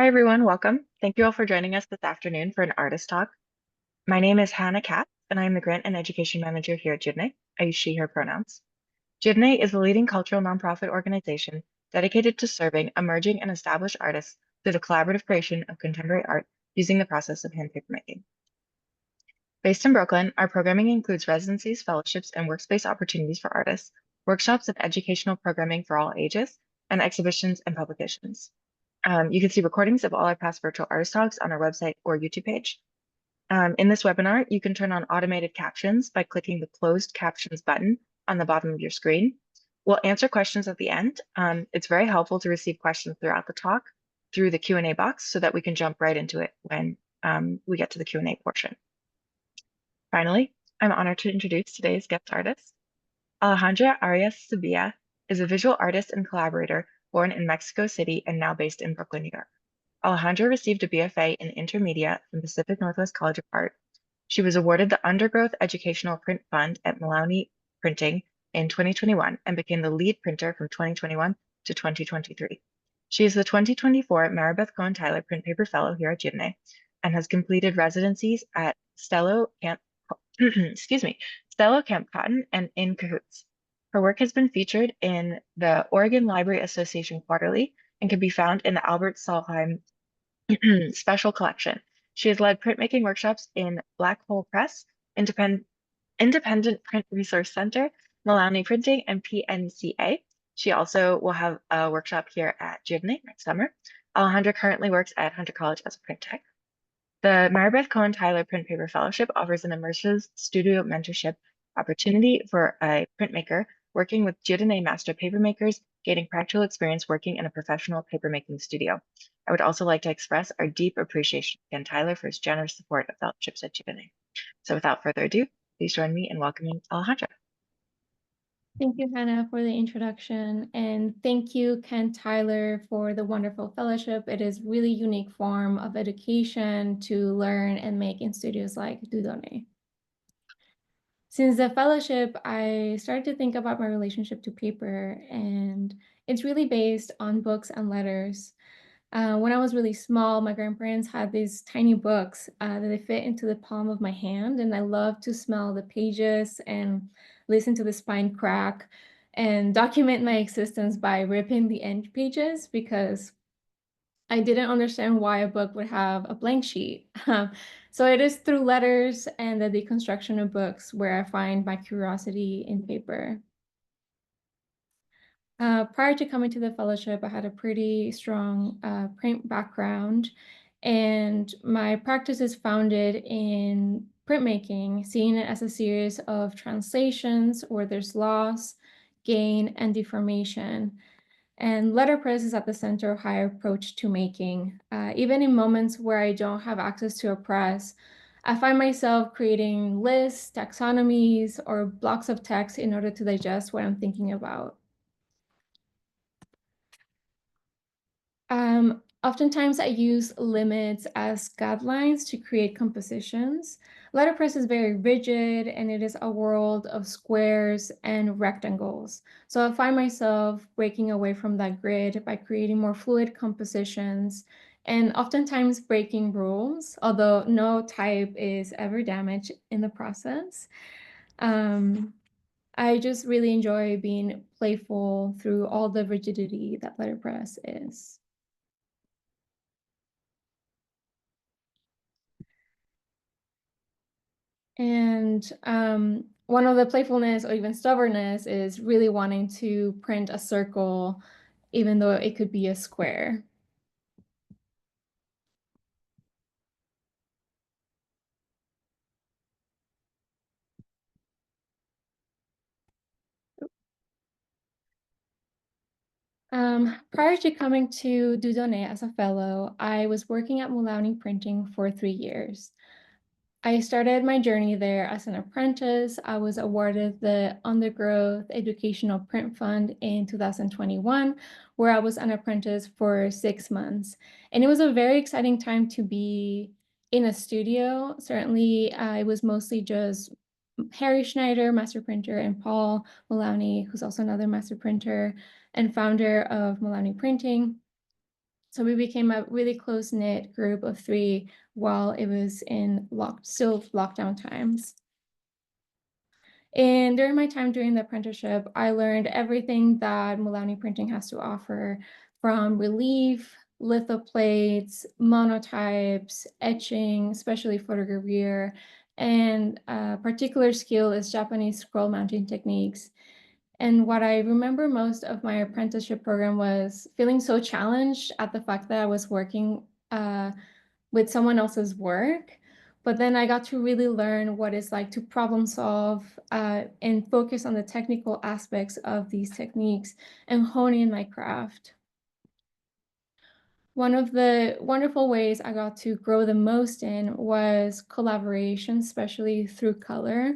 Hi, everyone. Welcome. Thank you all for joining us this afternoon for an artist talk. My name is Hannah Katz, and I am the Grant and Education Manager here at Dieu Donné. I use she, her pronouns. Dieu Donné is the leading cultural nonprofit organization dedicated to serving emerging and established artists through the collaborative creation of contemporary art using the process of hand papermaking. Based in Brooklyn, our programming includes residencies, fellowships, and workspace opportunities for artists, workshops and educational programming for all ages, and exhibitions and publications. You can see recordings of all our past virtual artist talks on our website or YouTube page. In this webinar, you can turn on automated captions by clicking the closed captions button on the bottom of your screen. We'll answer questions at the end. It's very helpful to receive questions throughout the talk through the Q&A box so that we can jump right into it when we get to the Q&A portion. Finally, I'm honored to introduce today's guest artist. Alejandra Arias Sevilla is a visual artist and collaborator born in Mexico City and now based in Brooklyn, New York. Alejandra received a BFA in Intermedia from Pacific Northwest College of Art. She was awarded the Undergrowth Educational Print Fund at Mullowney Printing in 2021 and became the lead printer from 2021 to 2023. She is the 2024 Marabeth Cohen-Tyler Print Paper Fellow here at Dieu Donné and has completed residencies at Stelo, Camp Colton, and in Cahoots. Her work has been featured in the Oregon Library Association Quarterly and can be found in the Albert Solheim Special Collection. She has led printmaking workshops in Black Hole Press, Independent Print Resource Center, Mullowney Printing, and PNCA. She also will have a workshop here at Dieu Donné next summer. Alejandra currently works at Hunter College as a print tech. The Marabeth Cohen-Tyler Print Paper Fellowship offers an immersive studio mentorship opportunity for a printmaker working with Dieu Donné master papermakers, gaining practical experience working in a professional papermaking studio. I would also like to express our deep appreciation to Ken Tyler for his generous support of fellowships at Dieu Donné. So without further ado, please join me in welcoming Alejandra. Thank you, Hannah, for the introduction. And thank you, Ken Tyler, for the wonderful fellowship. It is really unique form of education to learn and make in studios like Dieu Donné. Since the fellowship, I started to think about my relationship to paper, and it's really based on books and letters. When I was really small, my grandparents had these tiny books that they fit into the palm of my hand, and I loved to smell the pages and listen to the spine crack and document my existence by ripping the end pages because I didn't understand why a book would have a blank sheet. So it is through letters and the deconstruction of books where I find my curiosity in paper. Prior to coming to the fellowship, I had a pretty strong print background, and my practice is founded in printmaking, seeing it as a series of translations where there's loss, gain, and deformation. And letterpress is at the center of how I approach to making. Even in moments where I don't have access to a press, I find myself creating lists, taxonomies, or blocks of text in order to digest what I'm thinking about. Oftentimes I use limits as guidelines to create compositions. Letterpress is very rigid and it is a world of squares and rectangles. So I find myself breaking away from that grid by creating more fluid compositions and oftentimes breaking rules, although no type is ever damaged in the process. I just really enjoy being playful through all the rigidity that letterpress is. And one of the playfulness or even stubbornness is really wanting to print a circle, even though it could be a square. Prior to coming to Dieu Donné as a fellow, I was working at Mullowney Printing for 3 years. I started my journey there as an apprentice. I was awarded the Undergrowth Educational Print Fund in 2021, where I was an apprentice for 6 months. And it was a very exciting time to be in a studio. Certainly, it was mostly just Harry Schneider, master printer, and Paul Mullowney, who's also another master printer and founder of Mullowney Printing. So we became a really close-knit group of three while it was in still lockdown times. And during my time doing the apprenticeship, I learned everything that Mullowney Printing has to offer, from relief, lithoplates, monotypes, etching, especially photogravure, and a particular skill is Japanese scroll mounting techniques. And what I remember most of my apprenticeship program was feeling so challenged at the fact that I was working with someone else's work. But then I got to really learn what it's like to problem solve and focus on the technical aspects of these techniques and hone in my craft. One of the wonderful ways I got to grow the most in was collaboration, especially through color.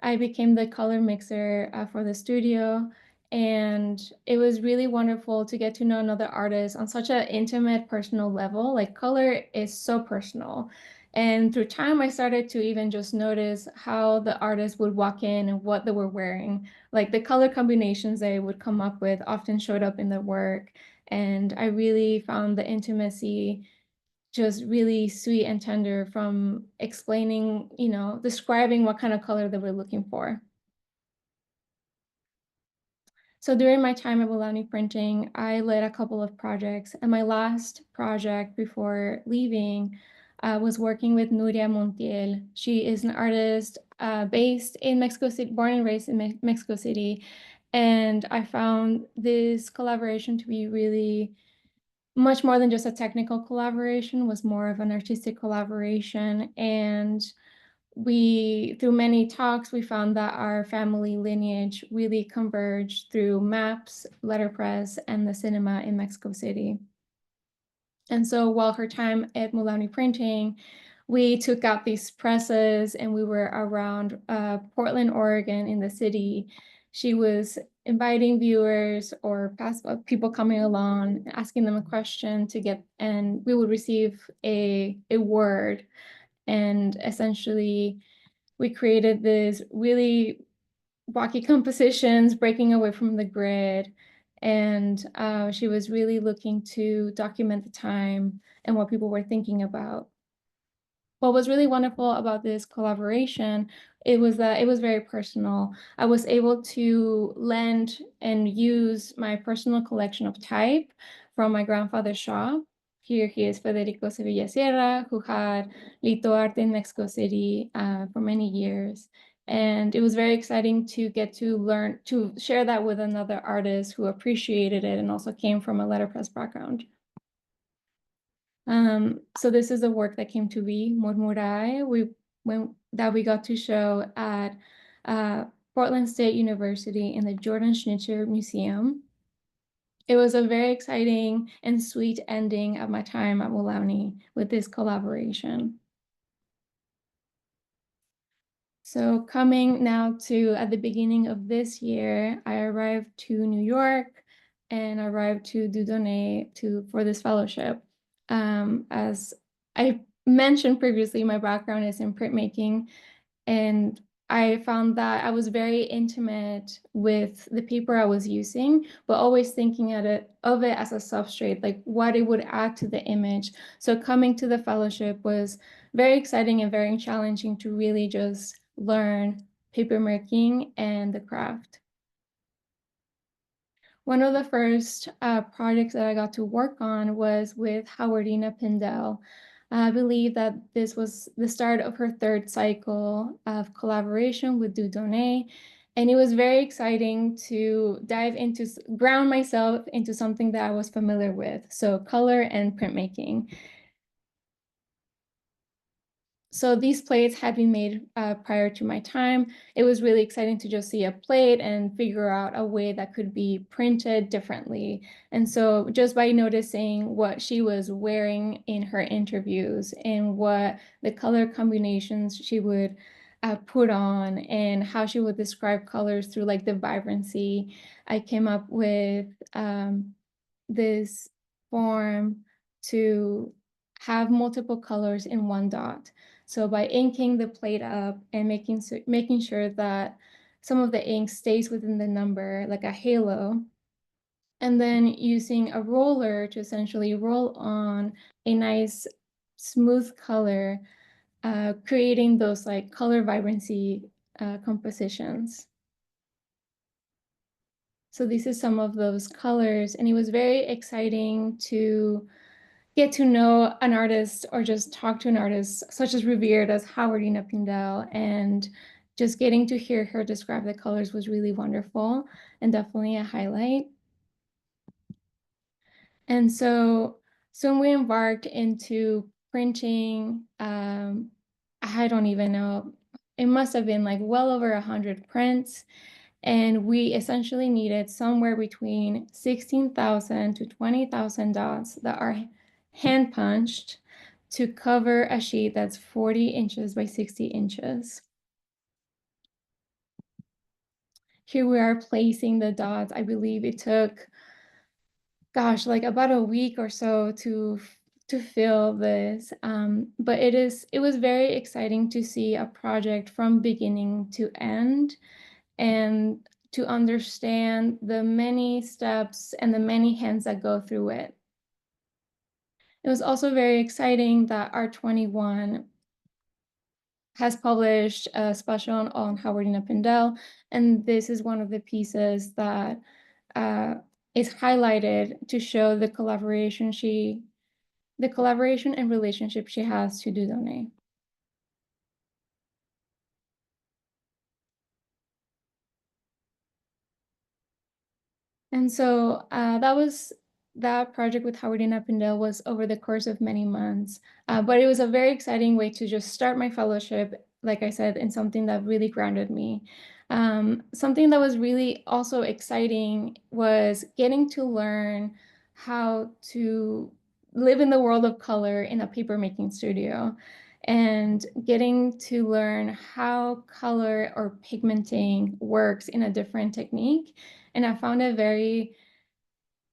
I became the color mixer for the studio, and it was really wonderful to get to know another artist on such an intimate, personal level. Like, color is so personal. And through time, I started to even just notice how the artist would walk in and what they were wearing. Like, the color combinations they would come up with often showed up in the work. And I really found the intimacy just really sweet and tender, from explaining, describing what kind of color they were looking for. So during my time at Mullowney Printing, I led a couple of projects, and my last project before leaving was working with Nuria Montiel. She is an artist based in Mexico City, born and raised in Mexico City, and I found this collaboration to be really much more than just a technical collaboration, was more of an artistic collaboration. And through many talks, we found that our family lineage really converged through maps, letterpress, and the cinema in Mexico City. And so while her time at Mullowney Printing, we took out these presses and we were around Portland, Oregon in the city. She was inviting viewers or people coming along, asking them a question and we would receive a word. And essentially, we created this really wacky compositions, breaking away from the grid. And she was really looking to document the time and what people were thinking about. What was really wonderful about this collaboration, it was that it was very personal. I was able to lend and use my personal collection of type from my grandfather's shop. Here he is Federico Sevilla Sierra, who had Lito Art in Mexico City for many years. And it was very exciting to get to share that with another artist who appreciated it and also came from a letterpress background. So this is a work that came to be Murmurai, that we got to show at Portland State University in the Jordan Schnitzer Museum. It was a very exciting and sweet ending of my time at Mullowney with this collaboration. So coming now to at the beginning of this year, I arrived to New York and arrived to Dieu Donné for this fellowship. As I mentioned previously, my background is in printmaking, and I found that I was very intimate with the paper I was using, but always thinking of it as a substrate, like what it would add to the image. So coming to the fellowship was very exciting and very challenging to really just learn papermaking and the craft. One of the first projects that I got to work on was with Howardina Pindell. I believe that this was the start of her third cycle of collaboration with Dieu Donné, and it was very exciting to ground myself into something that I was familiar with, so color and printmaking. So these plates had been made prior to my time. It was really exciting to just see a plate and figure out a way that could be printed differently. And so just by noticing what she was wearing in her interviews and what the color combinations she would put on and how she would describe colors through like the vibrancy, I came up with this form to have multiple colors in one dot. So by inking the plate up and making sure that some of the ink stays within the number, like a halo, and then using a roller to essentially roll on a nice smooth color, creating those like color vibrancy compositions. So this is some of those colors, and it was very exciting to get to know an artist or just talk to an artist such as revered as Howardina Pindell, and just getting to hear her describe the colors was really wonderful and definitely a highlight. And so soon we embarked into printing. I don't even know. It must have been like well over 100 prints. And we essentially needed somewhere between 16,000 to 20,000 dots that are hand punched to cover a sheet that's 40 inches by 60 inches. Here we are placing the dots. I believe it took, gosh, like about a week or so to fill this. But it was very exciting to see a project from beginning to end, and to understand the many steps and the many hands that go through it. It was also very exciting that R21 has published a special on Howardina Pindell, and this is one of the pieces that is highlighted to show the collaboration and relationship she has to Dieu Donné. And so that project with Howardina Pindell was over the course of many months, but it was a very exciting way to just start my fellowship, like I said, in something that really grounded me. Something that was really also exciting was getting to learn how to live in the world of color in a papermaking studio, and getting to learn how color or pigmenting works in a different technique. And I found it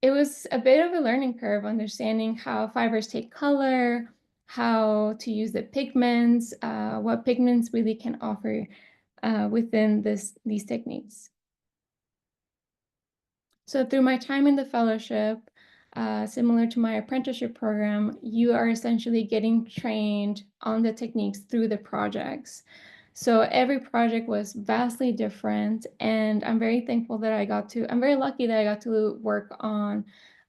was a bit of a learning curve, understanding how fibers take color, how to use the pigments, what pigments really can offer within these techniques. So through my time in the fellowship, similar to my apprenticeship program, you are essentially getting trained on the techniques through the projects. So every project was vastly different, and I'm very thankful that I'm very lucky that I got to work on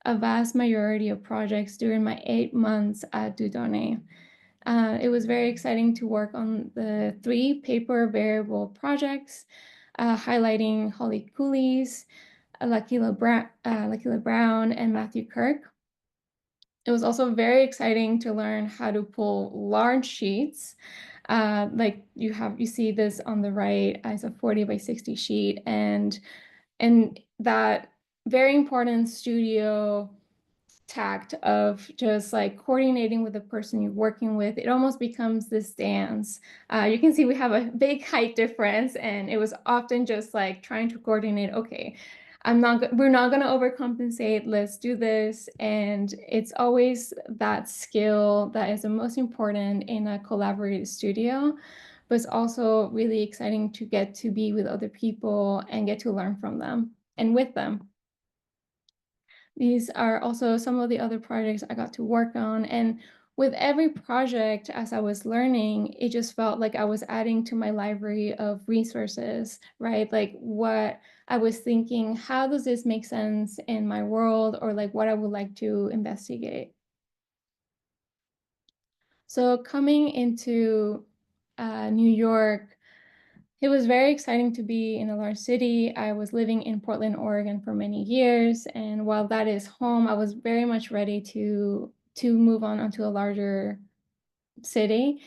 a vast majority of projects during my 8 months at Dieu Donné. It was very exciting to work on the 3 paper variable projects, highlighting Holly Cooley's, Lakila Brown, and Matthew Kirk. It was also very exciting to learn how to pull large sheets. Like you see this on the right as a 40 by 60 sheet, and that very important studio tact of just like coordinating with the person you're working with. It almost becomes this dance. You can see we have a big height difference, and it was often just like trying to coordinate, okay, we're not going to overcompensate, let's do this. And it's always that skill that is the most important in a collaborative studio, but it's also really exciting to get to be with other people and get to learn from them and with them. These are also some of the other projects I got to work on. And with every project, as I was learning, it just felt like I was adding to my library of resources, right? Like what I was thinking, how does this make sense in my world, or like what I would like to investigate. So coming into New York, it was very exciting to be in a large city. I was living in Portland, Oregon for many years, and while that is home, I was very much ready to move on onto a larger city.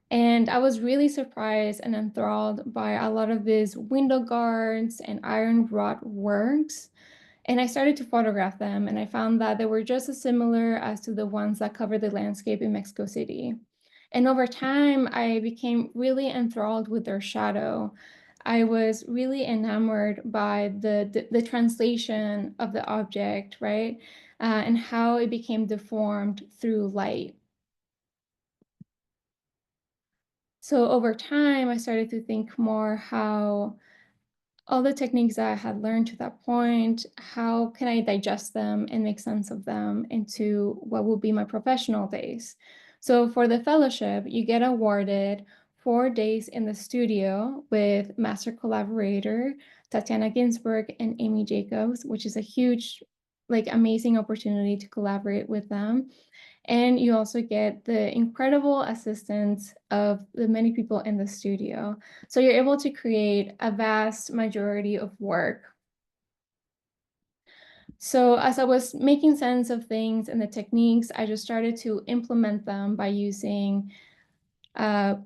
And I was really surprised and enthralled by a lot of these window guards and iron wrought works. And I started to photograph them, and I found that they were just as similar as to the ones that covered the landscape in Mexico City. And over time, I became really enthralled with their shadow. I was really enamored by the translation of the object, right? And how it became deformed through light. So over time, I started to think more how all the techniques that I had learned to that point, how can I digest them and make sense of them into what will be my professional days? So for the fellowship, you get awarded 4 days in the studio with master collaborator Tatiana Ginsburg and Amy Jacobs, which is a huge, like, amazing opportunity to collaborate with them. And you also get the incredible assistance of the many people in the studio. So you're able to create a vast majority of work. So as I was making sense of things and the techniques, I just started to implement them by using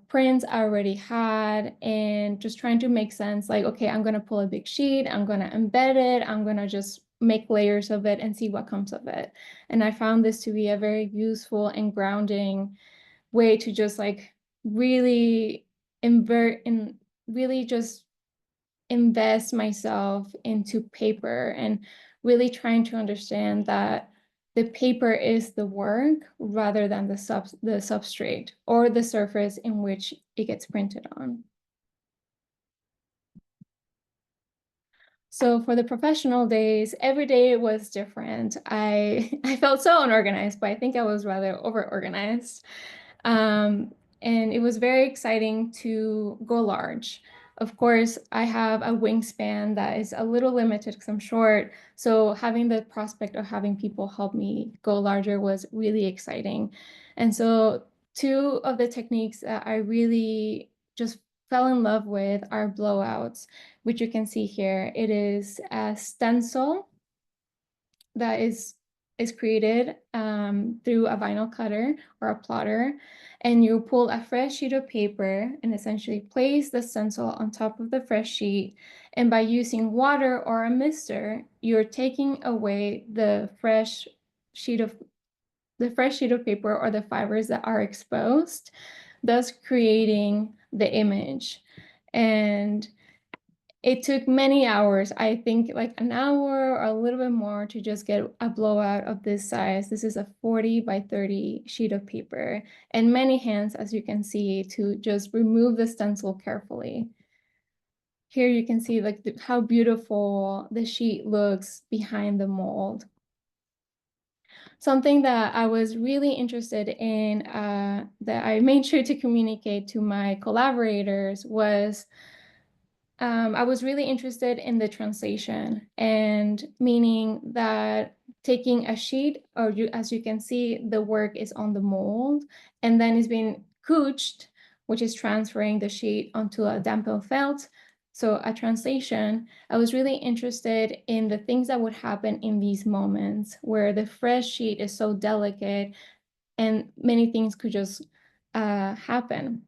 prints I already had and just trying to make sense, like, okay, I'm going to pull a big sheet, I'm going to embed it, I'm going to just make layers of it and see what comes of it. And I found this to be a very useful and grounding way to just like really invert and really just invest myself into paper and really trying to understand that the paper is the work rather than the substrate or the surface in which it gets printed on. So for the professional days, every day was different. I felt so unorganized, but I think I was rather over-organized. And it was very exciting to go large. Of course, I have a wingspan that is a little limited because I'm short. So having the prospect of having people help me go larger was really exciting. And so two of the techniques that I really just fell in love with are blowouts, which you can see here. It is a stencil that is created through a vinyl cutter or a plotter, and you pull a fresh sheet of paper and essentially place the stencil on top of the fresh sheet. And by using water or a mister, you're taking away the fresh sheet of paper or the fibers that are exposed, thus creating the image. And it took many hours, I think like an hour or a little bit more, to just get a blowout of this size. This is a 40 by 30 sheet of paper, and many hands, as you can see, to just remove the stencil carefully. Here you can see like how beautiful the sheet looks behind the mold. Something that I was really interested in, that I made sure to communicate to my collaborators, was I was really interested in the translation, and meaning that taking a sheet, or as you can see, the work is on the mold, and then it's being cooched, which is transferring the sheet onto a dampened felt. So a translation, I was really interested in the things that would happen in these moments where the fresh sheet is so delicate and many things could just happen.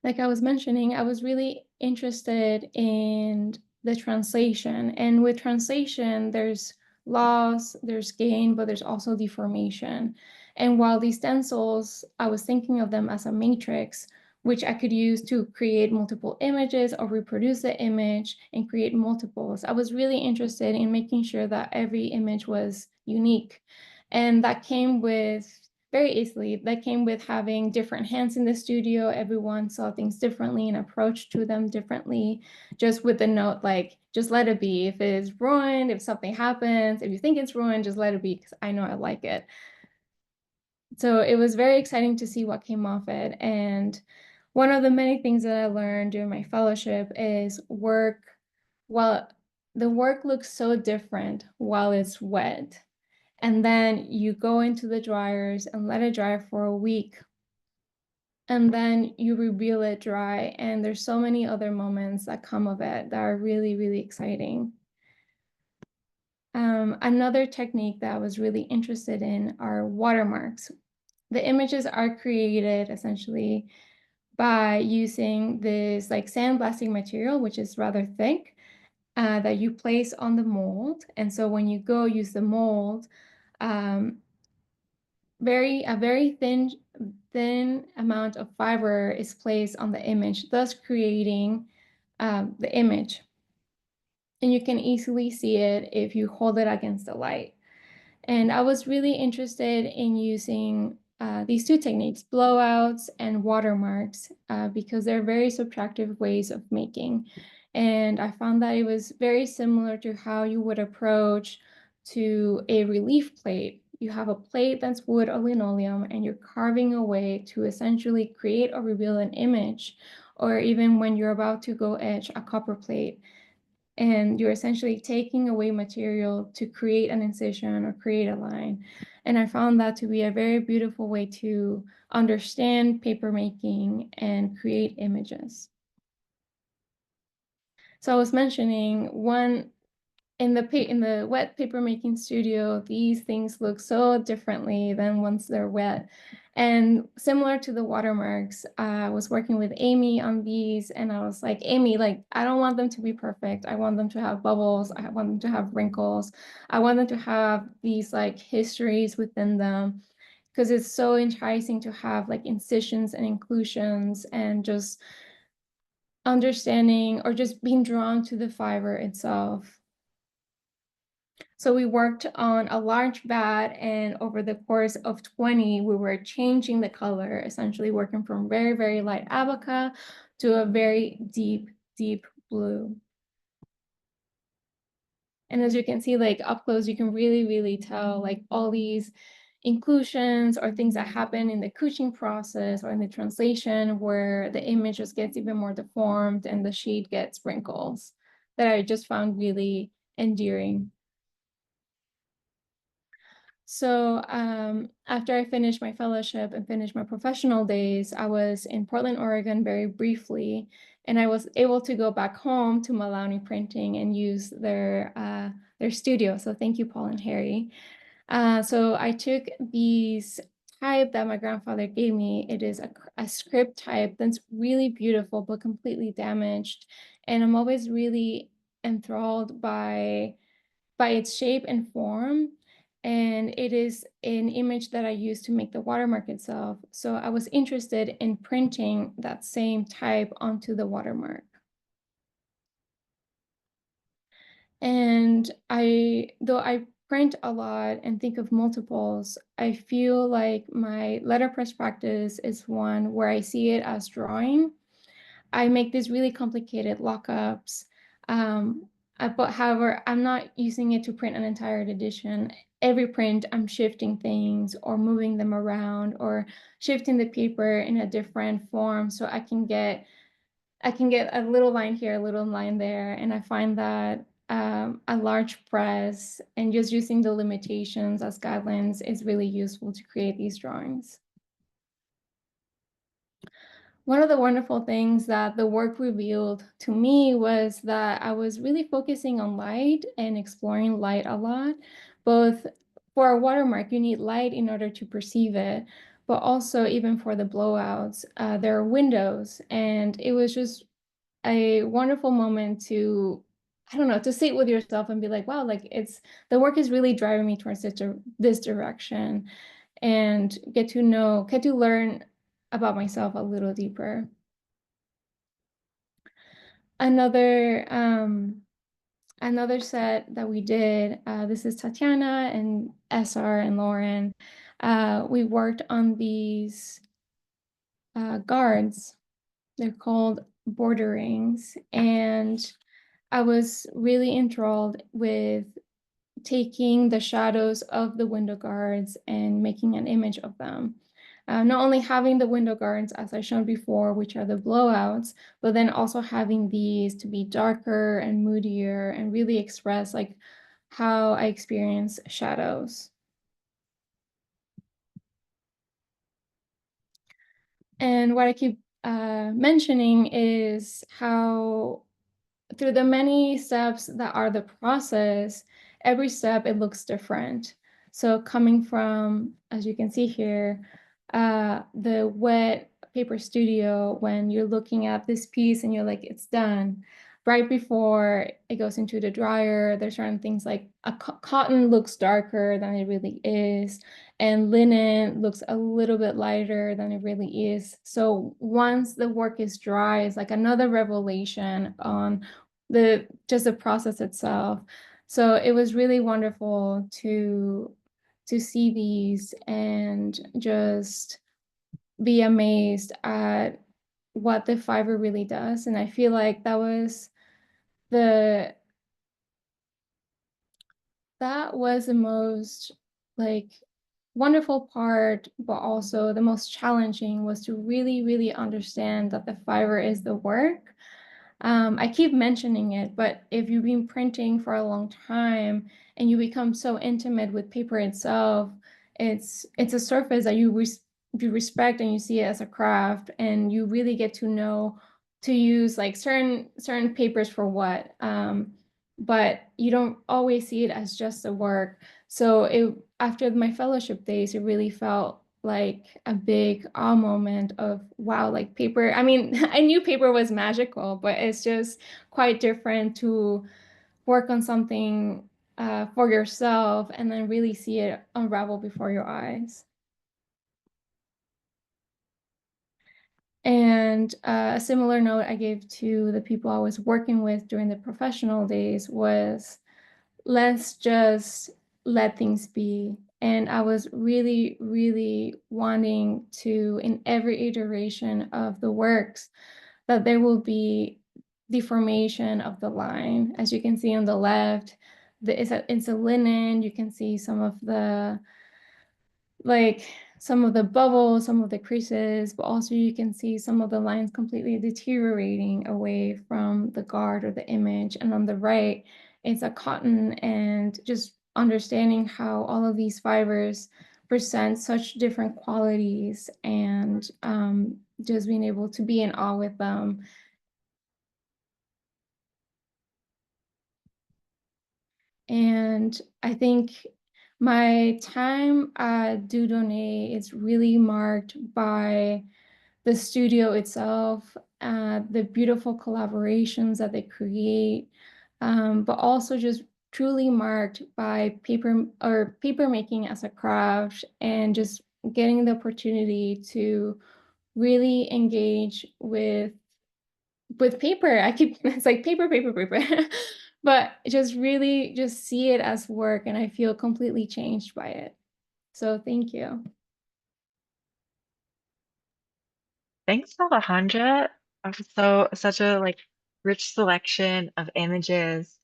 Like I was mentioning, I was really interested in the translation. And with translation, there's loss, there's gain, but there's also deformation. And while these stencils, I was thinking of them as a matrix, which I could use to create multiple images or reproduce the image and create multiples. I was really interested in making sure that every image was unique. And that came with very easily. That came with having different hands in the studio. Everyone saw things differently and approached to them differently, just with the note, like, just let it be. If it's ruined, if something happens, if you think it's ruined, just let it be, because I know I like it. So it was very exciting to see what came off it. And one of the many things that I learned during my fellowship is while the work looks so different while it's wet. And then you go into the dryers and let it dry for a week. And then you reveal it dry. And there's so many other moments that come of it that are really, really exciting. Another technique that I was really interested in are watermarks. The images are created essentially by using this like sandblasting material, which is rather thick, that you place on the mold. And so when you go use the mold, a very thin amount of fiber is placed on the image, thus creating the image. And you can easily see it if you hold it against the light. And I was really interested in using these two techniques, blowouts and watermarks, because they're very subtractive ways of making. And I found that it was very similar to how you would approach to a relief plate. You have a plate that's wood or linoleum, and you're carving away to essentially create or reveal an image, or even when you're about to go etch a copper plate, and you're essentially taking away material to create an incision or create a line. And I found that to be a very beautiful way to understand papermaking and create images. So I was mentioning one in the wet papermaking studio, these things look so differently than once they're wet. And similar to the watermarks, I was working with Amy on these, and I was like, Amy, like, I don't want them to be perfect. I want them to have bubbles. I want them to have wrinkles. I want them to have these like histories within them, because it's so enticing to have like incisions and inclusions and just understanding or just being drawn to the fiber itself. So we worked on a large bat, and over the course of 20, we were changing the color, essentially working from very, very light abaca to a very deep, deep blue. And as you can see, like up close, you can really, really tell like all these inclusions or things that happen in the couching process or in the translation where the image just gets even more deformed and the shade gets wrinkles that I just found really endearing. So after I finished my fellowship and finished my professional days, I was in Portland, Oregon very briefly, and I was able to go back home to Mullowney Printing and use their studio. So thank you, Paul and Harry. So I took these type that my grandfather gave me. It is a script type that's really beautiful, but completely damaged. And I'm always really enthralled by its shape and form. And it is an image that I use to make the watermark itself. So I was interested in printing that same type onto the watermark. And though I print a lot and think of multiples, I feel like my letterpress practice is one where I see it as drawing. I make these really complicated lockups. But however, I'm not using it to print an entire edition. Every print, I'm shifting things or moving them around or shifting the paper in a different form so I can get a little line here, a little line there. And I find that a large press and just using the limitations as guidelines is really useful to create these drawings. One of the wonderful things that the work revealed to me was that I was really focusing on light and exploring light a lot. Both for a watermark, you need light in order to perceive it, but also even for the blowouts, there are windows. And it was just a wonderful moment to, I don't know, to sit with yourself and be like, wow, like the work is really driving me towards this direction, and get to learn about myself a little deeper. Another set that we did, this is Tatiana and SR and Lauren. We worked on these guards. They're called borderings, and I was really enthralled with taking the shadows of the window guards and making an image of them. Not only having the window guards, as I shown before, which are the blowouts, but then also having these to be darker and moodier and really express like how I experience shadows. And what I keep mentioning is how through the many steps that are the process, every step it looks different. So coming from, as you can see here, the wet paper studio, when you're looking at this piece and you're like, it's done. Right before it goes into the dryer, there's certain things like cotton looks darker than it really is, and linen looks a little bit lighter than it really is. So once the work is dry, it's like another revelation on just the process itself. So it was really wonderful to to see these and just be amazed at what the fiber really does. And I feel like the that was the most like wonderful part, but also the most challenging was to really, really understand that the fiber is the work. I keep mentioning it, but if you've been printing for a long time and you become so intimate with paper itself, it's a surface that you respect and you see it as a craft, and you really get to know to use like certain papers for what. But you don't always see it as just a work. So after my fellowship days, it really felt like a big awe moment of wow, like paper. I mean, I knew paper was magical, but it's just quite different to work on something for yourself and then really see it unravel before your eyes. And a similar note I gave to the people I was working with during the professional days was let's just let things be. And I was really, really wanting to, in every iteration of the works, that there will be deformation of the line. As you can see on the left, it's a linen. You can see some of the bubbles, some of the creases, but also you can see some of the lines completely deteriorating away from the guard or the image. And on the right, it's a cotton, and just understanding how all of these fibers present such different qualities, and just being able to be in awe with them. And I think my time at Dieu Donné is really marked by the studio itself, the beautiful collaborations that they create, but also just truly marked by paper making as a craft, and just getting the opportunity to really engage with paper. I keep it's like paper, paper, paper. But just really just see it as work, and I feel completely changed by it. So thank you. Thanks, Alejandra. So such a like rich selection of images,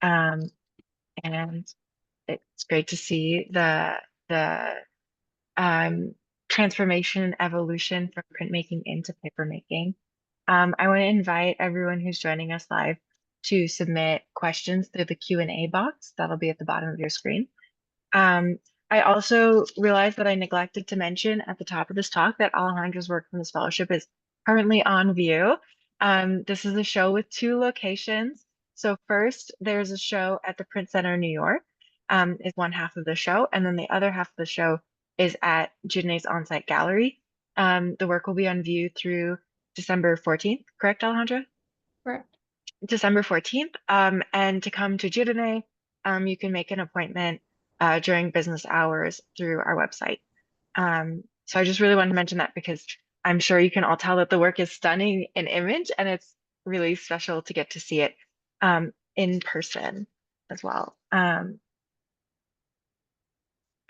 um, and it's great to see the transformation and evolution from printmaking into papermaking. I want to invite everyone who's joining us live to submit questions through the Q&A box that'll be at the bottom of your screen. Um, I also realized that I neglected to mention at the top of this talk that Alejandra's work from this fellowship is currently on view. This is a show with two locations. So first, there's a show at the Print Center, New York, is one half of the show, and then the other half of the show is at Jidne's on-site gallery. The work will be on view through December 14th, correct, Alejandra? Correct. December 14th. And to come to Dieu Donné, you can make an appointment during business hours through our website. So I just really wanted to mention that because I'm sure you can all tell that the work is stunning in image, and it's really special to get to see it in person as well.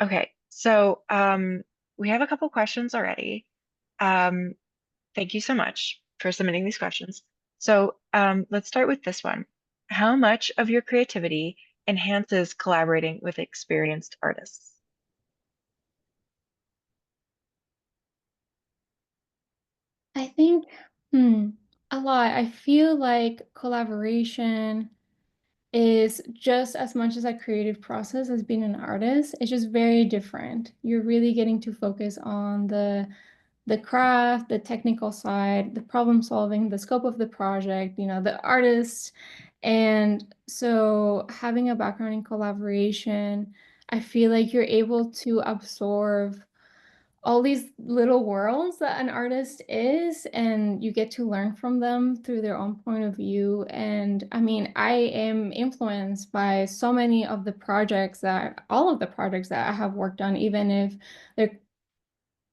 Okay, so we have a couple questions already. Um, Thank you so much for submitting these questions. So let's start with this one. How much of your creativity enhances collaborating with experienced artists? I think a lot. I feel like collaboration is just as much as a creative process as being an artist. It's just very different. You're really getting to focus on the craft, the technical side, the problem solving, the scope of the project, the artist. And so having a background in collaboration, I feel like you're able to absorb all these little worlds that an artist is, and you get to learn from them through their own point of view. And I mean, I am influenced by so many of the projects all of the projects that I have worked on, even if they're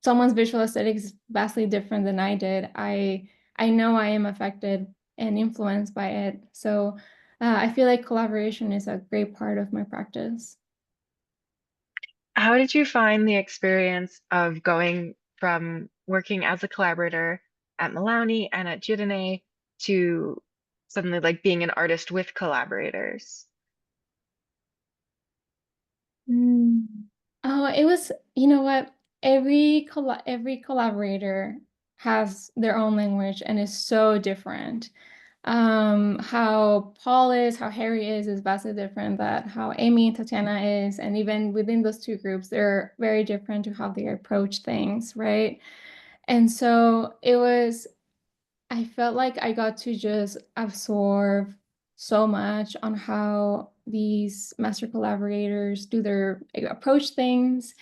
someone's visual aesthetic is vastly different than I did. I know I am affected and influenced by it. So I feel like collaboration is a great part of my practice. How did you find the experience of going from working as a collaborator at Mullowney and at Dieu Donné to suddenly like being an artist with collaborators? Mm. Oh, it was, you know what? Every collaborator has their own language and is so different. How Paul is, how Harry is vastly different that how Amy and Tatiana is, and even within those two groups, they're very different to how they approach things, right? And so I felt like I got to just absorb so much on how these master collaborators do their approach things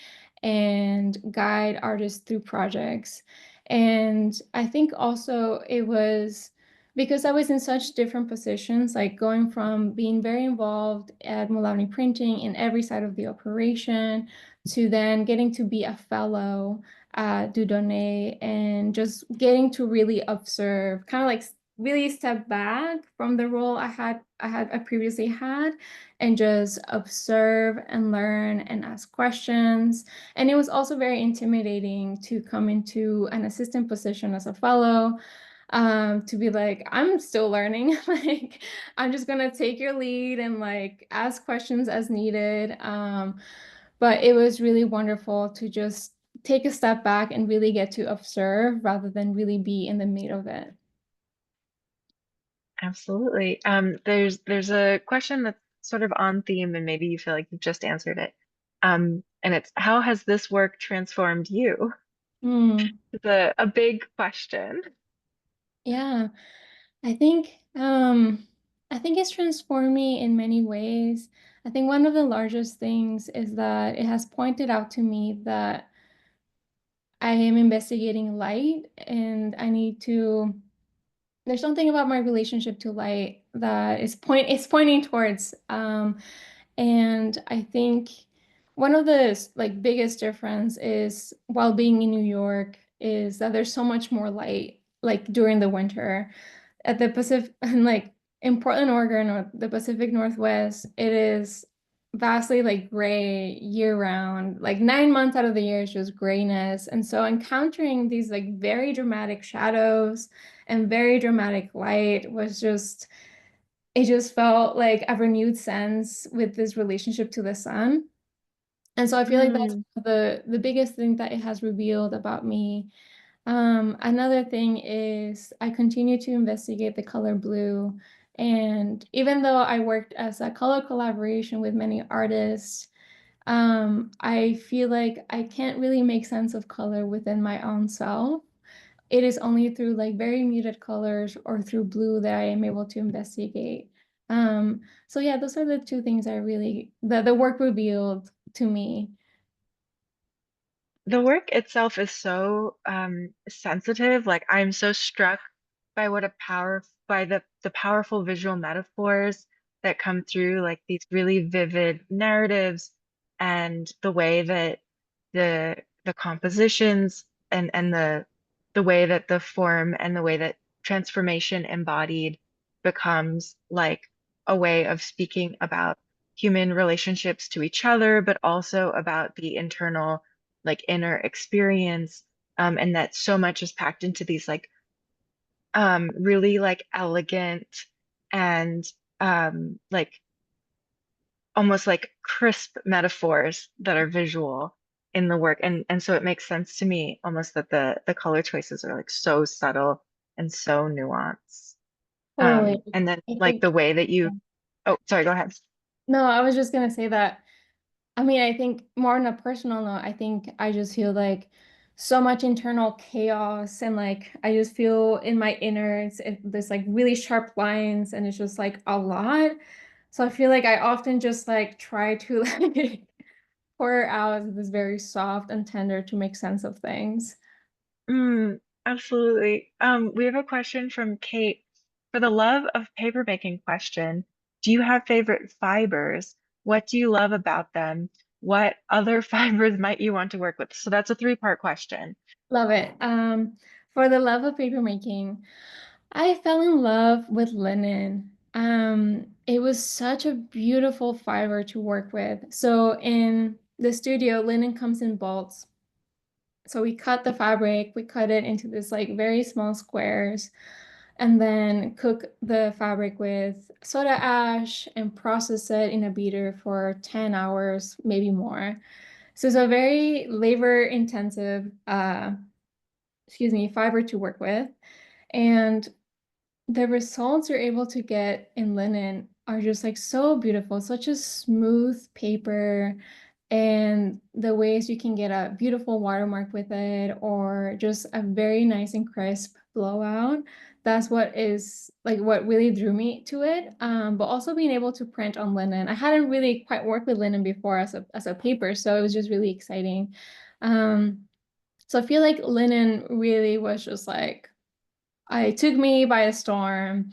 and guide artists through projects. And I think also it was because I was in such different positions, like going from being very involved at Mullowney Printing in every side of the operation to then getting to be a fellow Dieu Donné and just getting to really observe, kind of like really step back from the role I previously had and just observe and learn and ask questions. And it was also very intimidating to come into an assistant position as a fellow, to be like, I'm still learning. Like, I'm just gonna take your lead and like ask questions as needed. But it was really wonderful to just take a step back and really get to observe rather than really be in the middle of it. Absolutely. There's a question that's sort of on theme, and maybe you feel like you've just answered it. And it's how has this work transformed you? Hmm. It's a big question. Yeah, I think um I think it's transformed me in many ways. I think one of the largest things is that it has pointed out to me that I am investigating light and I need to there's something about my relationship to light that is pointing towards and I think one of the like biggest difference is while being in New York is that there's so much more light like during the winter at the Pacific and like in Portland, Oregon, or the Pacific Northwest, it is vastly like gray year round. Like 9 months out of the year is just grayness. And so encountering these like very dramatic shadows and very dramatic light was just it just felt like a renewed sense with this relationship to the sun. And so I feel like that's Mm. the biggest thing that it has revealed about me. Another thing is I continue to investigate the color blue. And even though I worked as a color collaboration with many artists, I feel like I can't really make sense of color within my own self. It is only through like very muted colors or through blue that I am able to investigate. So yeah, those are the two things the work revealed to me. The work itself is so sensitive. Like I'm so struck by what a power by the powerful visual metaphors that come through, like these really vivid narratives, and the way that the compositions and the way that the form and the way that transformation embodied becomes like a way of speaking about human relationships to each other, but also about the internal like inner experience, and that so much is packed into these like really like elegant and like almost like crisp metaphors that are visual in the work, and so it makes sense to me almost that the color choices are like so subtle and so nuanced, Totally. and then I like think, the way that you oh sorry, go ahead. no, I was just gonna say that. I mean, I think more on a personal note, I think I just feel like so much internal chaos and like I just feel in my innards there's like really sharp lines and it's just like a lot. So I feel like I often just like try to like pour out this very soft and tender to make sense of things. Mm, absolutely. We have a question from Kate. For the love of papermaking question, do you have favorite fibers? What do you love about them? What other fibers might you want to work with? So that's a three-part question. Love it. For the love of paper making, I fell in love with linen. It was such a beautiful fiber to work with. So in the studio, linen comes in bulks. So we cut the fabric, we cut it into this like very small squares, and then cook the fabric with soda ash and process it in a beater for 10 hours, maybe more. So it's a very labor intensive, fiber to work with. And the results you're able to get in linen are just like so beautiful, such a smooth paper, and the ways you can get a beautiful watermark with it, or just a very nice and crisp blowout. That's what is like what really drew me to it. But also being able to print on linen. I hadn't really quite worked with linen before as a paper, so it was just really exciting. Um, so I feel like linen really was just like it took me by a storm.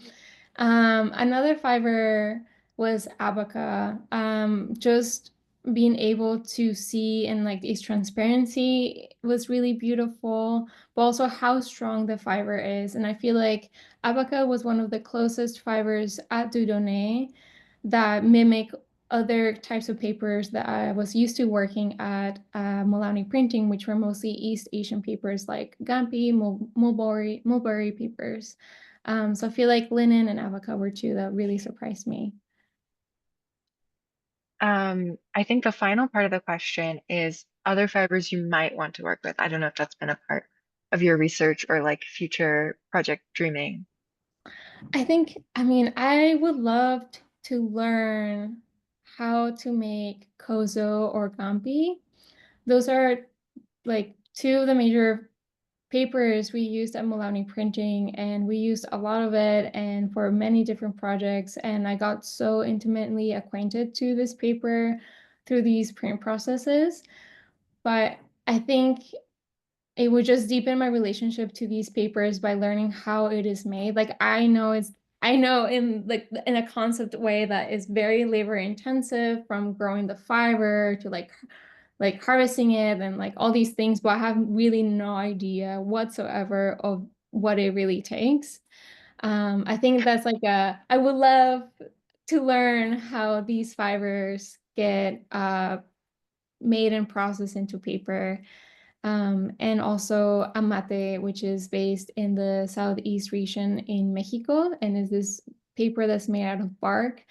Another fiber was abaca. Just being able to see and like its transparency was really beautiful, but also how strong the fiber is. And I feel like abaca was one of the closest fibers at Dieu Donné that mimic other types of papers that I was used to working at Mullowney Printing, which were mostly East Asian papers like Gampi, mulberry papers. So I feel like linen and abaca were two that really surprised me. I think the final part of the question is other fibers you might want to work with. I don't know if that's been a part of your research or like future project dreaming. I mean, I would love to learn how to make kozo or gampi. Those are like two of the major papers we used at Mullowney Printing, and we used a lot of it and for many different projects. And I got so intimately acquainted to this paper through these print processes. But I think it would just deepen my relationship to these papers by learning how it is made. Like I know in like in a concept way that is very labor intensive, from growing the fiber to like harvesting it and like all these things, but I have really no idea whatsoever of what it really takes. I think that's like I would love to learn how these fibers get made and processed into paper. And also amate, which is based in the southeast region in Mexico, and is this paper that's made out of bark.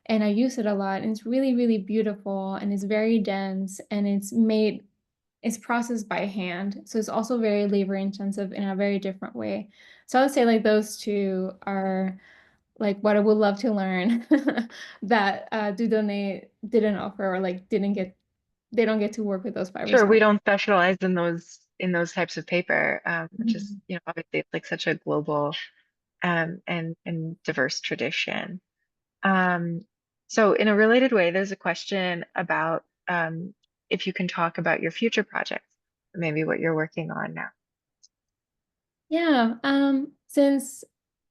And I use it a lot, and it's really, really beautiful, and it's very dense, and it's processed by hand. So it's also very labor intensive in a very different way. So I would say like those two are like what I would love to learn that Dieu Donné didn't offer, or like they don't get to work with those fibers Sure, on. we don't specialize in those types of paper, which is, Mhm. you know, obviously it's like such a global and diverse tradition. Um, so in a related way, there's a question about if you can talk about your future projects, maybe what you're working on now. Yeah, since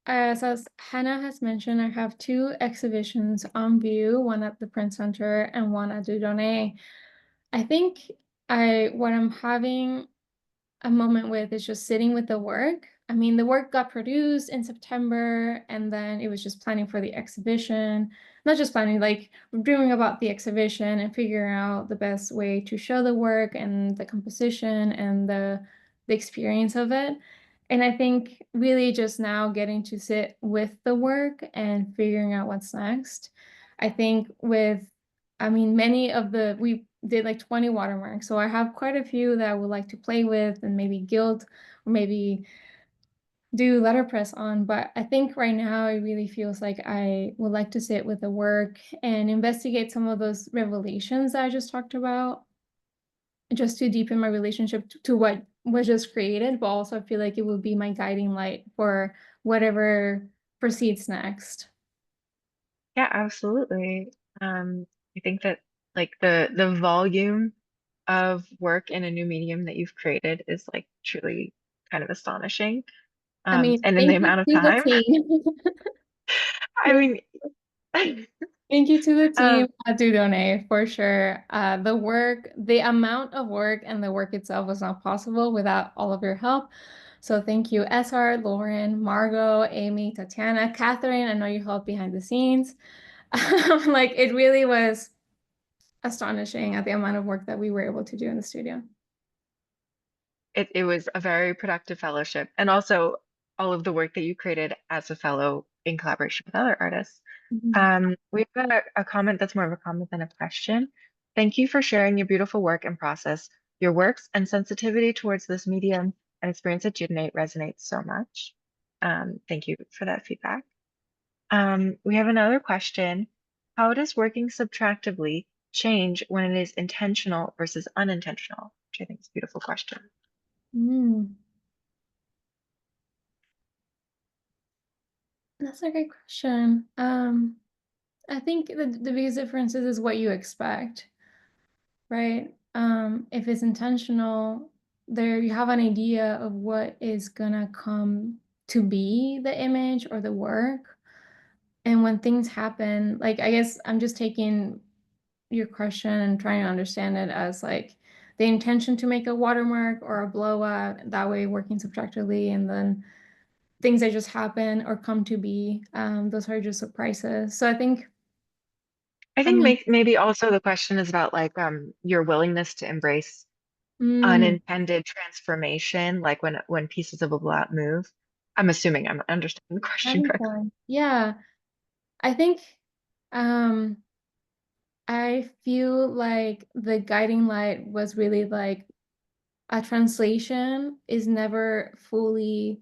as Hannah has mentioned, I have two exhibitions on view, one at the Print Center and one at Dieudonné. I think I what I'm having a moment with is just sitting with the work. I mean, the work got produced in September, and then it was just planning for the exhibition. Not just planning, like dreaming about the exhibition and figuring out the best way to show the work and the composition and the experience of it. And I think really just now getting to sit with the work and figuring out what's next. I think I mean, we did like 20 watermarks. So I have quite a few that I would like to play with and maybe gild or maybe do letterpress on. But I think right now it really feels like I would like to sit with the work and investigate some of those revelations that I just talked about, just to deepen my relationship to what was just created, but also I feel like it will be my guiding light for whatever proceeds next. Yeah, absolutely. I think that like the volume of work in a new medium that you've created is like truly kind of astonishing. I mean, And in the thank you amount of to the time. team. I mean, Thank you to the um, team at Dudone for sure. The amount of work and the work itself was not possible without all of your help. So thank you, SR, Lauren, Margot, Amy, Tatiana, Catherine. I know you helped behind the scenes. Like it really was astonishing at the amount of work that we were able to do in the studio. It was a very productive fellowship, and also all of the work that you created as a fellow in collaboration with other artists. Mhm. We have a comment that's more of a comment than a question. Thank you for sharing your beautiful work and process. Your works and sensitivity towards this medium and experience at Dieu Donné resonates so much. Thank you for that feedback. We have another question. How does working subtractively change when it is intentional versus unintentional? Which I think is a beautiful question. Mm, that's a great question. I think the biggest difference is what you expect, right? If it's intentional, there you have an idea of what is gonna come to be the image or the work. And when things happen, like I guess I'm just taking your question and trying to understand it as like the intention to make a watermark or a blowout, that way working subtractively, and then things that just happen or come to be, those are just surprises. So I think I for think me, maybe also the question is about like your willingness to embrace mm, unintended transformation, like when pieces of a blot move. I'm assuming I'm understanding the that question is correctly. one. Yeah, I think um, I feel like the guiding light was really like a translation is never fully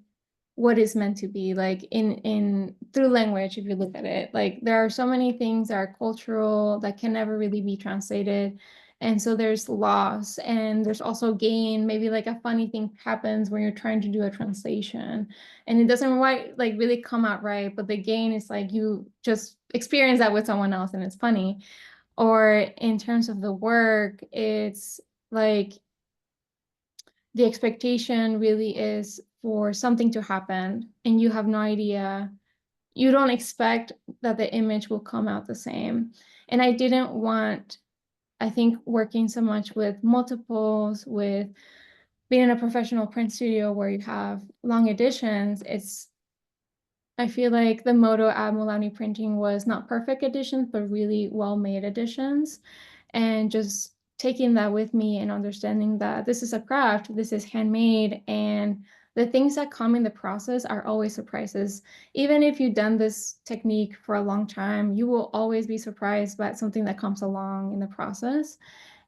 what is meant to be, like in through language. If you look at it, like there are so many things that are cultural that can never really be translated, and so there's loss and there's also gain. Maybe like a funny thing happens when you're trying to do a translation and it doesn't right like really come out right, but the gain is like you just experience that with someone else and it's funny. Or in terms of the work, it's like the expectation really is for something to happen and you have no idea. You don't expect that the image will come out the same. And I didn't want, I think, working so much with multiples, with being in a professional print studio where you have long editions, I feel like the motto at Mullowney Printing was not perfect editions, but really well-made editions. And just taking that with me and understanding that this is a craft, this is handmade, and the things that come in the process are always surprises. Even if you've done this technique for a long time, you will always be surprised by something that comes along in the process.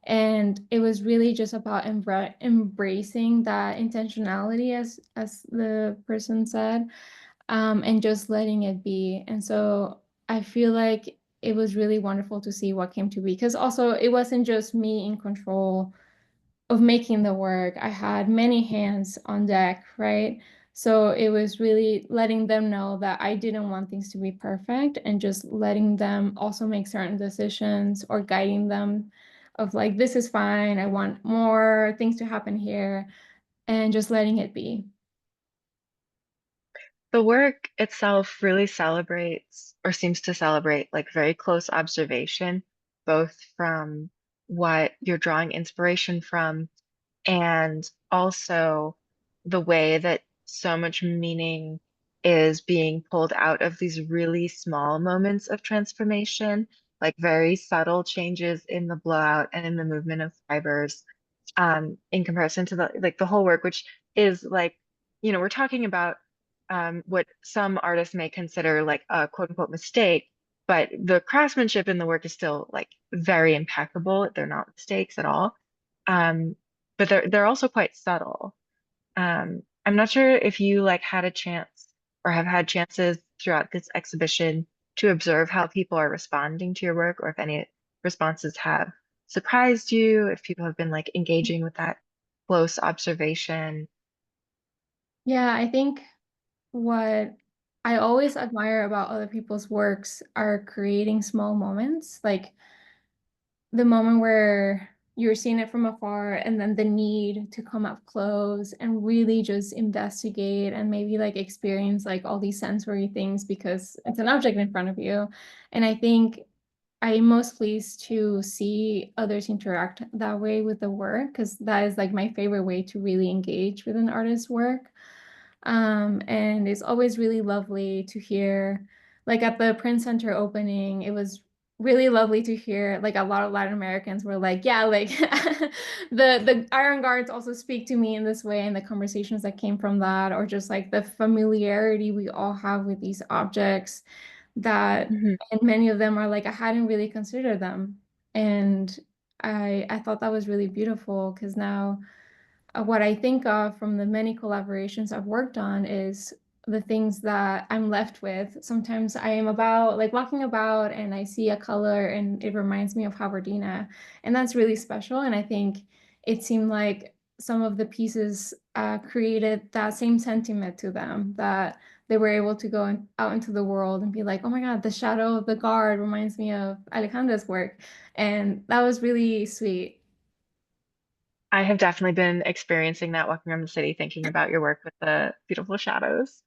And it was really just about embracing that intentionality, as the person said, and just letting it be. And so I feel like it was really wonderful to see what came to be, because also it wasn't just me in control of making the work. I had many hands on deck, right? So it was really letting them know that I didn't want things to be perfect and just letting them also make certain decisions or guiding them of like, this is fine. I want more things to happen here, and just letting it be. The work itself really celebrates or seems to celebrate like very close observation, both from what you're drawing inspiration from and also the way that so much meaning is being pulled out of these really small moments of transformation, like very subtle changes in the blowout and in the movement of fibers, in comparison to the whole work, which is like, we're talking about what some artists may consider like a quote unquote mistake, but the craftsmanship in the work is still like very impeccable. They're not mistakes at all. Um, but they're also quite subtle. I'm not sure if you like had a chance or have had chances throughout this exhibition to observe how people are responding to your work, or if any responses have surprised you, if people have been like engaging with that close observation. Yeah, I think what I always admire about other people's works are creating small moments, like the moment where you're seeing it from afar and then the need to come up close and really just investigate and maybe like experience like all these sensory things because it's an object in front of you. And I think I'm most pleased to see others interact that way with the work, because that is like my favorite way to really engage with an artist's work. And it's always really lovely to hear, like at the Print Center opening, it was really lovely to hear. Like a lot of Latin Americans were like, yeah, like the Iron Guards also speak to me in this way, and the conversations that came from that, or just like the familiarity we all have with these objects that, Mhm. and many of them are like, I hadn't really considered them. And I thought that was really beautiful because now what I think of from the many collaborations I've worked on is the things that I'm left with. Sometimes I am about like walking about and I see a color and it reminds me of Javardina, and that's really special. And I think it seemed like some of the pieces created that same sentiment to them, that they were able to go out into the world and be like, oh my God, the shadow of the guard reminds me of Alejandra's work. And that was really sweet. I have definitely been experiencing that walking around the city, thinking about your work with the beautiful shadows.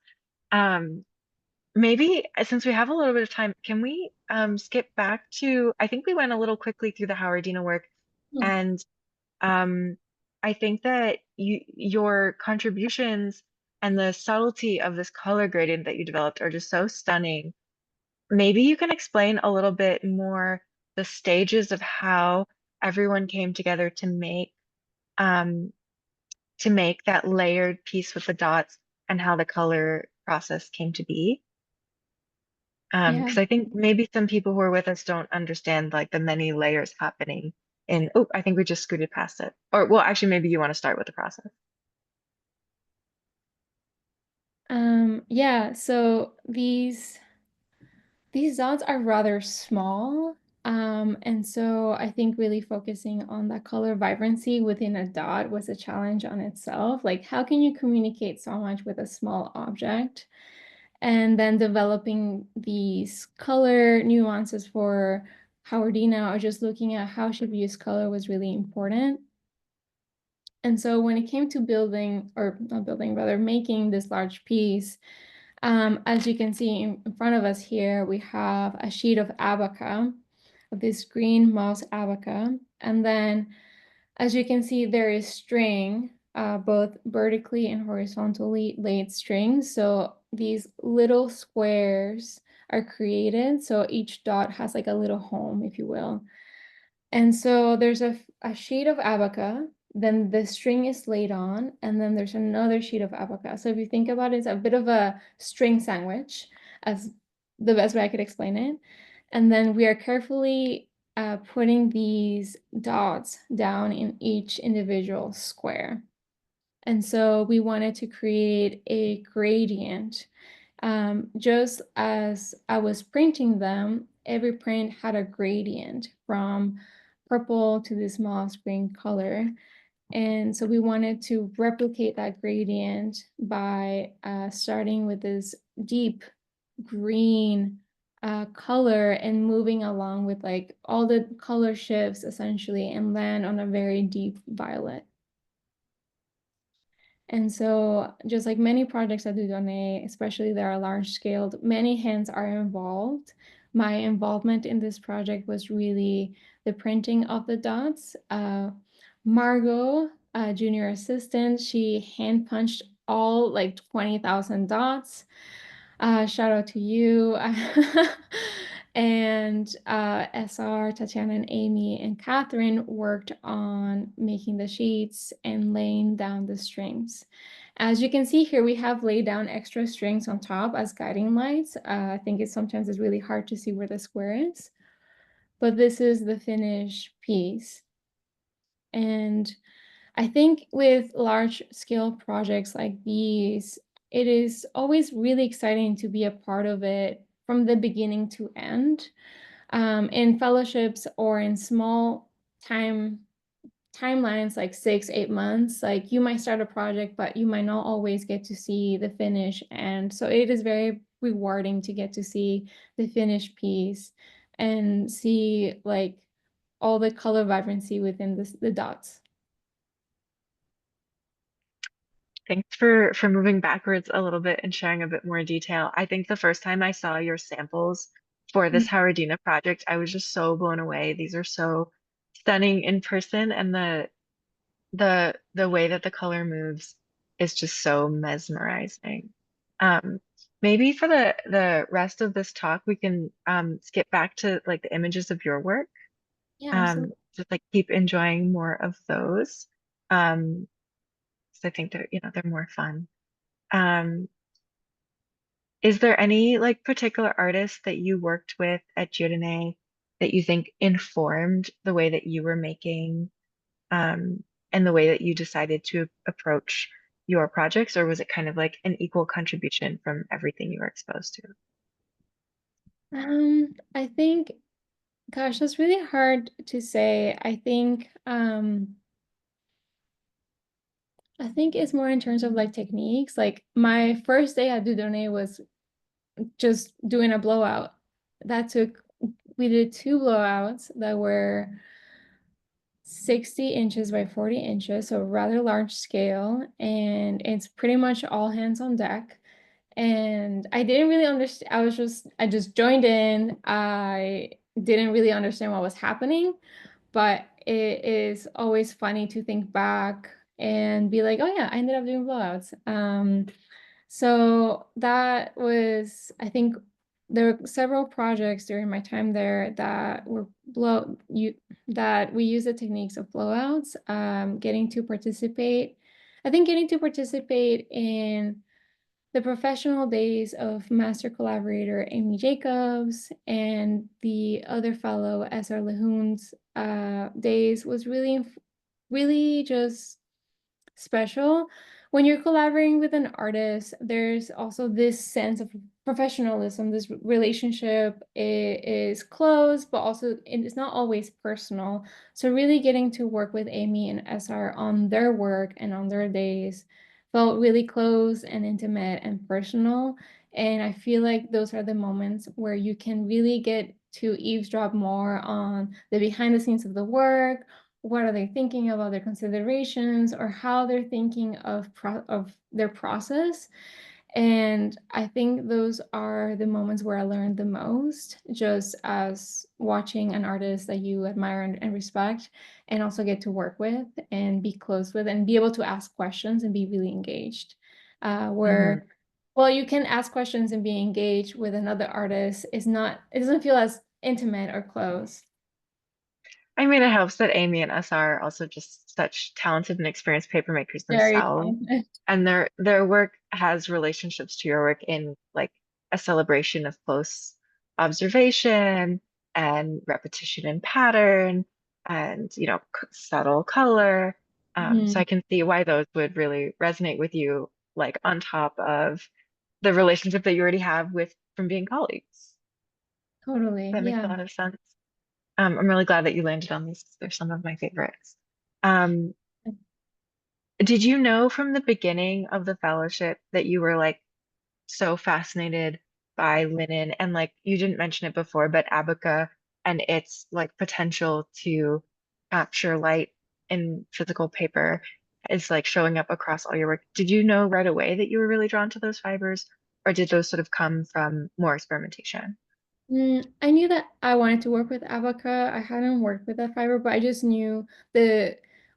Um, Maybe since we have a little bit of time, can we skip back to, I think we went a little quickly through the Howardina work, and um, I think that your contributions and the subtlety of this color gradient that you developed are just so stunning. Maybe you can explain a little bit more the stages of how everyone came together um, to make that layered piece with the dots and how the color process came to be. Yeah. Because I think maybe some people who are with us don't understand like the many layers happening in, oh, I think we just scooted past it. Or, well, actually, maybe you want to start with the process. Yeah, so these dots are rather small. And so I think really focusing on that color vibrancy within a dot was a challenge on itself. Like, how can you communicate so much with a small object? And then developing these color nuances for Howardina, or just looking at how she views color, was really important. And so when it came to building, or not building, rather making this large piece, as you can see in front of us here, we have a sheet of abaca, of this green moss abaca. And then, as you can see, there is string, both vertically and horizontally laid strings. So these little squares are created. So each dot has like a little home, if you will. And so there's a sheet of abaca, then the string is laid on, and then there's another sheet of abaca. So if you think about it, it's a bit of a string sandwich, as the best way I could explain it. And then we are carefully putting these dots down in each individual square. And so we wanted to create a gradient. Just as I was printing them, every print had a gradient from purple to this moss green color. And so we wanted to replicate that gradient by starting with this deep green color and moving along with like all the color shifts essentially, and land on a very deep violet. And so, just like many projects at Dieu Donné, especially that are large scaled, many hands are involved. My involvement in this project was really the printing of the dots. Margot, a junior assistant, she hand punched all like 20,000 dots. Shout out to you. And SR, Tatiana, and Amy, and Catherine worked on making the sheets and laying down the strings. As you can see here, we have laid down extra strings on top as guiding lights. I think it sometimes is really hard to see where the square is, but this is the finished piece. And I think with large scale projects like these, it is always really exciting to be a part of it from the beginning to end. In fellowships or in small timelines, like 6, 8 months, like you might start a project, but you might not always get to see the finish. And so it is very rewarding to get to see the finished piece and see like all the color vibrancy within the dots. Thanks for moving backwards a little bit and sharing a bit more detail. I think the first time I saw your samples for this Howardina project, I was just so blown away. These are so stunning in person, and the way that the color moves is just so mesmerizing. Um, Maybe for the rest of this talk, we can skip back to like the images of your work. Yeah, absolutely. Just like keep enjoying more of those. Um, 'Cause I think they're more fun. Um, is there any like particular artist that you worked with at Dieu Donné that you think informed the way that you were making and the way that you decided to approach your projects, or was it kind of like an equal contribution from everything you were exposed to? I think, gosh, that's really hard to say. I think it's more in terms of like techniques. Like my first day at Dieu Donné was just doing a blowout. We did two blowouts that were 60 inches by 40 inches, so rather large scale, and it's pretty much all hands on deck. And I didn't really understand. I just joined in. I didn't really understand what was happening, but it is always funny to think back and be like, oh yeah, I ended up doing blowouts. So that was, I think there were several projects during my time there that were that we use the techniques of blowouts, getting to participate. I think getting to participate in the professional days of master collaborator Amy Jacobs and the other fellow Esar Lehoun's days was really just special. When you're collaborating with an artist, there's also this sense of professionalism. This relationship is close, but also it's not always personal. So really getting to work with Amy and SR on their work and on their days felt really close and intimate and personal. And I feel like those are the moments where you can really get to eavesdrop more on the behind the scenes of the work. What are they thinking about their considerations or how they're thinking of their process. And I think those are the moments where I learned the most, just as watching an artist that you admire and respect, and also get to work with and be close with and be able to ask questions and be really engaged. Mhm. Well, you can ask questions and be engaged with another artist, it doesn't feel as intimate or close. I mean, it helps that Amy and S are also just such talented and experienced paper makers Very themselves, fun. and their work has relationships to your work in like a celebration of close observation and repetition and pattern and subtle color. So I can see why those would really resonate with you, like on top of the relationship that you already have with from being colleagues. Totally. That makes a Yeah. lot of sense. I'm really glad that you landed on these. They're some of my favorites. Um, did you know from the beginning of the fellowship that you were like so fascinated by linen and like you didn't mention it before, but abaca and its like potential to capture light in physical paper is like showing up across all your work. Did you know right away that you were really drawn to those fibers, or did those sort of come from more experimentation? I knew that I wanted to work with Abaca. I hadn't worked with that fiber, but I just knew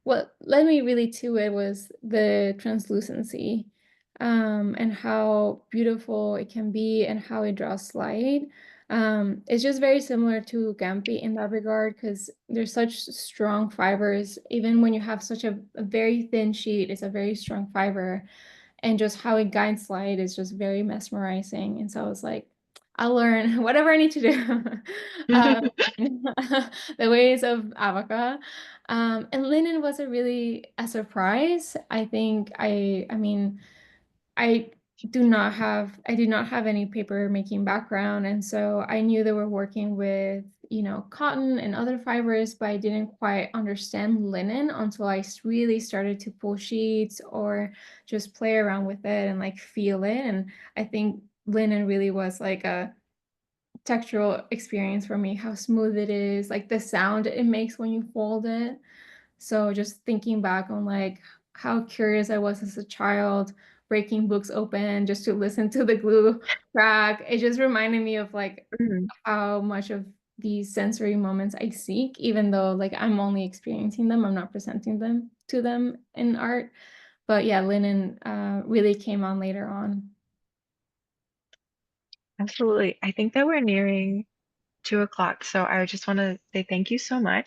what led me really to it was the translucency, and how beautiful it can be and how it draws light. It's just very similar to Gampi in that regard because there's such strong fibers. Even when you have such a very thin sheet, it's a very strong fiber, and just how it guides light is just very mesmerizing. And so I was like, I'll learn whatever I need to do. um, the ways of Abaca. And linen was a surprise. I mean, I I did not have any paper making background. And so I knew they were working with, cotton and other fibers, but I didn't quite understand linen until really started to pull sheets or just play around with it and like feel it. And I think linen really was like a textural experience for me, how smooth it is, like the sound it makes when you fold it. So just thinking back on like how curious I was as a child, breaking books open just to listen to the glue crack, it just reminded me of like Mhm. how much of these sensory moments I seek, even though like I'm only experiencing them, I'm not presenting them to them in art. But yeah, linen really came on later on. Absolutely. I think that we're nearing 2 o'clock, so I just want to say thank you so much.